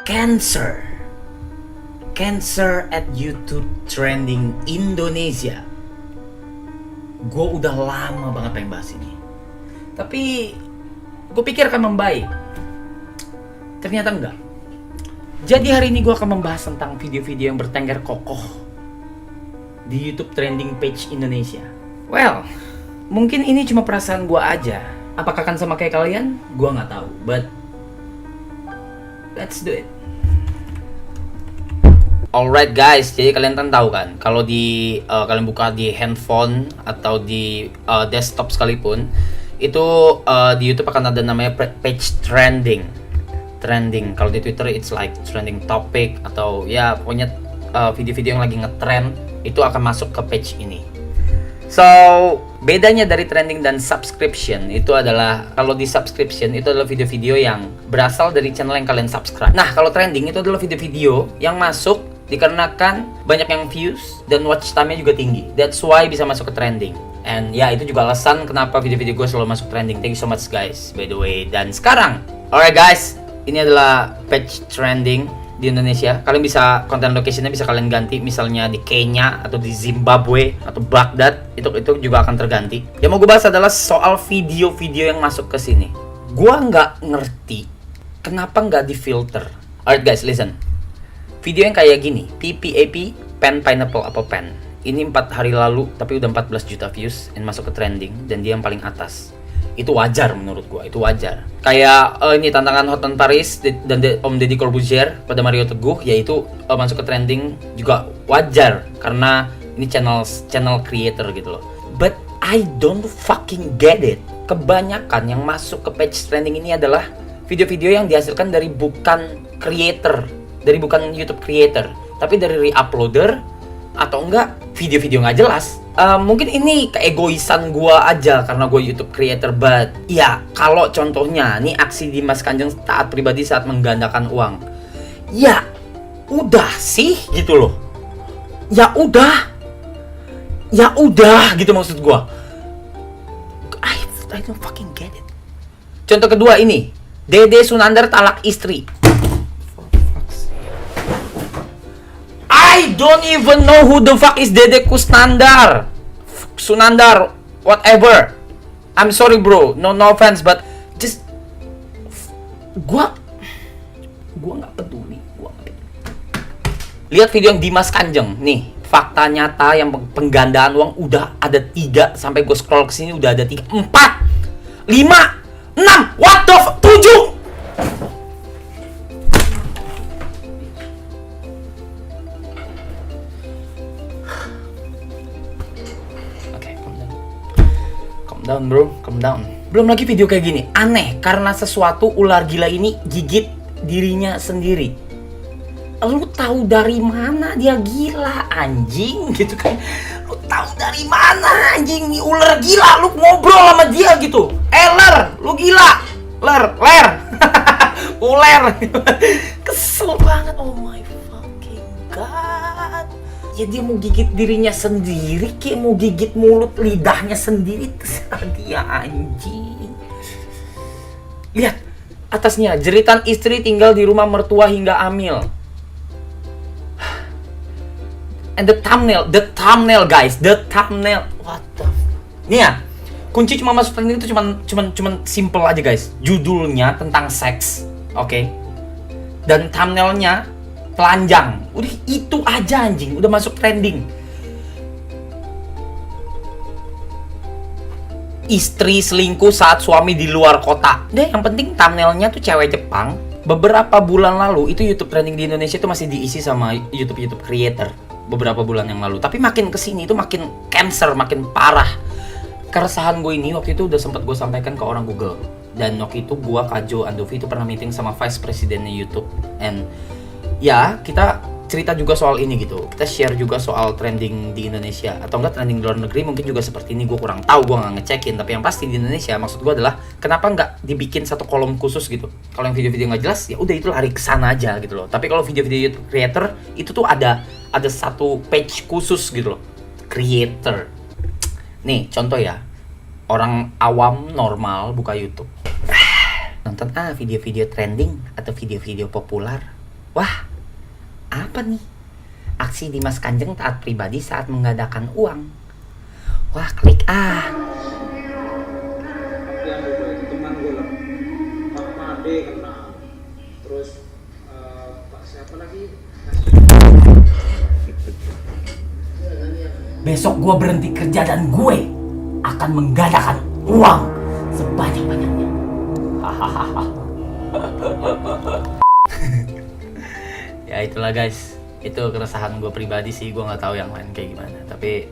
Cancer at YouTube Trending Indonesia. Gue udah lama banget pengen bahas ini, tapi gue pikir akan membaik. Ternyata enggak. Jadi hari ini gue akan membahas tentang video-video yang bertengger kokoh di YouTube Trending Page Indonesia. Well, mungkin ini cuma perasaan gue aja. Apakah akan sama kayak kalian? Gue nggak tahu. But let's do it. Alright guys, jadi kalian kan tahu kan, kalau di kalian buka di handphone atau di desktop sekalipun, itu di YouTube akan ada namanya page trending. Kalau di Twitter it's like trending topic, atau ya pokoknya video-video yang lagi ngetrend itu akan masuk ke page ini. So, bedanya dari trending dan subscription itu adalah, kalau di subscription itu adalah video-video yang berasal dari channel yang kalian subscribe. Nah, kalau trending itu adalah video-video yang masuk dikarenakan banyak yang views dan watch time-nya juga tinggi. That's why bisa masuk ke trending. And ya, itu juga alasan kenapa video-video gue selalu masuk trending. Thank you so much guys, by the way. Dan sekarang, alright guys, ini adalah page trending di Indonesia. Kalian bisa, content location-nya bisa kalian ganti, misalnya di Kenya atau di Zimbabwe atau Baghdad, itu juga akan terganti. Yang mau gue bahas adalah soal video-video yang masuk ke sini. Gue nggak ngerti kenapa nggak difilter. Alright guys, listen. Video yang kayak gini, PPAP, pen pineapple apple pen. Ini 4 hari lalu tapi udah 14 juta views dan masuk ke trending, dan dia yang paling atas. Itu wajar menurut gua, itu wajar. Kayak ini tantangan Hot on Paris dan Om Deddy Corbuzier pada Mario Teguh, yaitu masuk ke trending juga wajar karena ini channel creator gitu loh. But I don't fucking get it. Kebanyakan yang masuk ke page trending ini adalah video-video yang dihasilkan dari bukan YouTube creator, tapi dari re-uploader atau enggak video-video nggak jelas. Mungkin ini keegoisan gua aja karena gue YouTube creator, but ya kalau contohnya nih aksi Dimas Kanjeng taat pribadi saat menggandakan uang, ya udah sih gitu loh, ya udah gitu maksud gua. I don't fucking get it. Contoh kedua ini, Dede Sunandar talak istri. I don't even know who the fuck is Dede Sunandar, whatever. I'm sorry bro, no offense, but just gua nggak peduli. Lihat video yang Dimas Kanjeng nih, fakta nyata yang penggandaan uang udah ada 3, sampai gue scroll ke sini udah ada 3, 4, 5, 6, what the 7. Calm down. Belum lagi video kayak gini, aneh karena sesuatu ular gila ini gigit dirinya sendiri. Lu tahu dari mana dia gila, anjing? Gitu kan. Lu tahu dari mana, anjing? Nih ular gila, lu ngobrol sama dia gitu. Ler, lu gila. Ler. Ular. Kesel banget. Oh my fucking god. Ya dia mau gigit dirinya sendiri, kayak mau gigit mulut lidahnya sendiri, terserah dia, anjing. Lihat atasnya, jeritan istri tinggal di rumah mertua hingga hamil. And the thumbnail guys, what the nih ya, kunci cuma masuk trending itu cuman simple aja guys. Judulnya tentang seks, oke? Dan thumbnailnya telanjang, udah itu aja anjing, udah masuk trending. Istri selingkuh saat suami di luar kota. Deh, yang penting thumbnailnya tuh cewek Jepang. Beberapa bulan lalu itu YouTube trending di Indonesia itu masih diisi sama YouTube creator beberapa bulan yang lalu. Tapi makin kesini itu makin cancer, makin parah. Keresahan gue ini waktu itu udah sempat gue sampaikan ke orang Google. Dan waktu itu gue, Kajo Andovi itu pernah meeting sama vice presidennya YouTube. And ya, kita cerita juga soal ini gitu. Kita share juga soal trending di Indonesia atau enggak trending di luar negeri, mungkin juga seperti ini. Gue kurang tahu, gue nggak ngecekin. Tapi yang pasti di Indonesia, maksud gue adalah kenapa nggak dibikin satu kolom khusus gitu. Kalau yang video-video nggak jelas, ya udah itu lari ke sana aja gitu loh. Tapi kalau video-video YouTube creator itu tuh ada satu page khusus gitu loh. Creator. Nih contoh ya, orang awam normal buka YouTube, nonton video-video trending atau video-video populer. Wah, apa nih? Aksi Dimas Kanjeng taat pribadi saat menggadaikan uang. Wah, klik ah. Yang kedua itu teman gue lah, Pak Made kenal, terus Pak siapa lagi? Besok gue berhenti kerja dan gue akan menggadaikan uang sebanyak-banyaknya. Hahaha. Ya itulah guys, itu keresahan gue pribadi sih, gue nggak tahu yang lain kayak gimana, tapi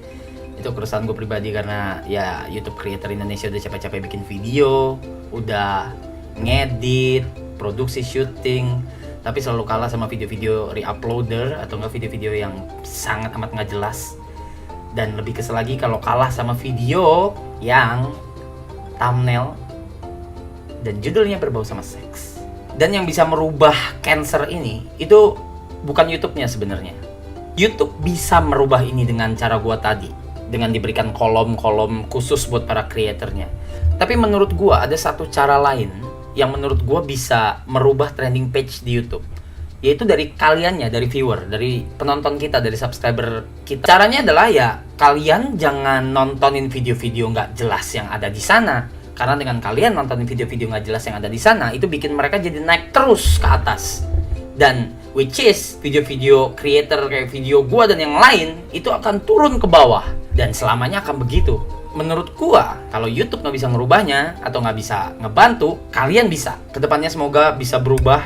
itu keresahan gue pribadi karena ya YouTube creator Indonesia udah capek-capek bikin video, udah ngedit, produksi syuting, tapi selalu kalah sama video-video re-uploader atau enggak video-video yang sangat amat nggak jelas. Dan lebih kesel lagi kalau kalah sama video yang thumbnail dan judulnya berbau sama seks. Dan yang bisa merubah cancer ini itu bukan YouTube-nya sebenarnya. YouTube bisa merubah ini dengan cara gua tadi, dengan diberikan kolom-kolom khusus buat para kreatornya. Tapi menurut gua ada satu cara lain yang menurut gua bisa merubah trending page di YouTube, yaitu dari kaliannya, dari viewer, dari penonton kita, dari subscriber kita. Caranya adalah ya kalian jangan nontonin video-video nggak jelas yang ada di sana. Karena dengan kalian nontonin video-video nggak jelas yang ada di sana, itu bikin mereka jadi naik terus ke atas. Dan which is video-video creator kayak video gua dan yang lain itu akan turun ke bawah. Dan selamanya akan begitu. Menurut gua, kalau YouTube nggak bisa ngerubahnya atau nggak bisa ngebantu, kalian bisa. Kedepannya semoga bisa berubah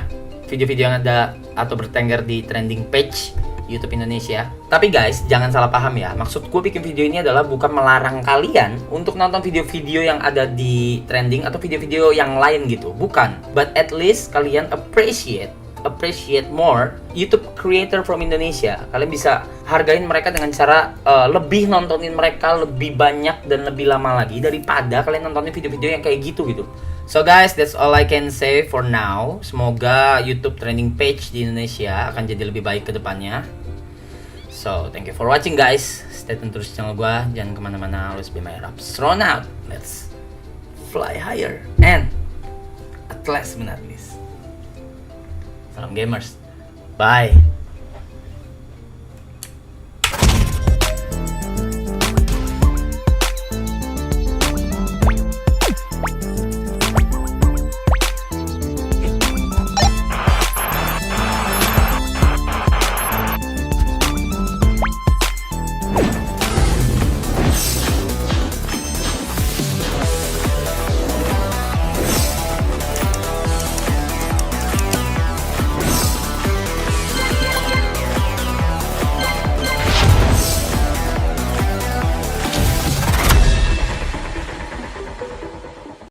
video-video yang ada atau bertengger di trending page YouTube Indonesia. Tapi guys, jangan salah paham ya. Maksud gue bikin video ini adalah bukan melarang kalian untuk nonton video-video yang ada di trending atau video-video yang lain gitu. Bukan. But at least kalian appreciate more YouTube creator from Indonesia. Kalian bisa hargain mereka dengan cara lebih nontonin mereka lebih banyak dan lebih lama lagi daripada kalian nontonin video-video yang kayak gitu. So guys, that's all I can say for now. Semoga YouTube trending page di Indonesia akan jadi lebih baik ke depannya. So, thank you for watching guys. Stay tune terus channel gua. Jangan kemana-mana. Always be my astronaut. Let's fly higher. And at last but not least, salam gamers. Bye.